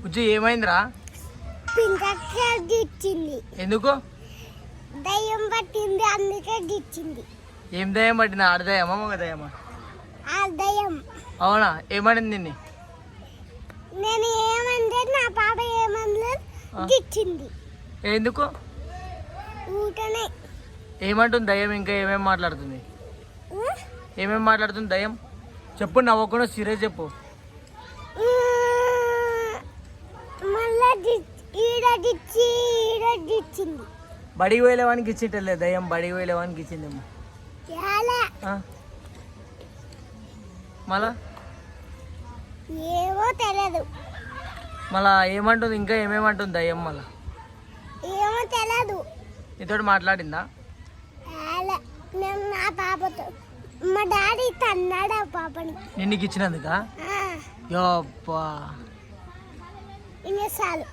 బుజ్జి ఏమైందిరా? గిచ్చింది. ఎందుకు? దయ్యం పట్టింది, అందుకే గిచ్చింది. ఏం దయ్యం పట్టింది? ఆడదయ్యమా మగ దయ్యమా? ఆ దయ్యం. అవునా? ఏమడింది నిన్ను? నేను ఏమంటే నా పాప ఏమన్నా గిచ్చింది. ఎందుకు? ఊటనే. ఏమంటుంది దయ్యం? ఇంకా ఏమేమి మాట్లాడుతుంది? ఏమేమి మాట్లాడుతుంది దయ్యం? చెప్పు, నవ్వకుండా సీరియస్ చెప్పు. మళ్ళా గిచ్చింది. బడికి పోయేవానికి ఇచ్చింటలే దయ్యం, బడికి పోయేవానికి ఇచ్చిందేమో. మళ్ళా ఏమో తెలియదు. మళ్ళా ఏమంటుంది? ఇంకా ఏమేమంటుంది దయ్యం? మళ్ళా ఏమో తెలియదు. నీతోటి మాట్లాడిందా? నేను నా పాపతో, మా డాడీ తన్నాడు ఆ పాపని. నిన్ను ఇచ్చినందుకా? యప్పా ఇన్నిసార్లు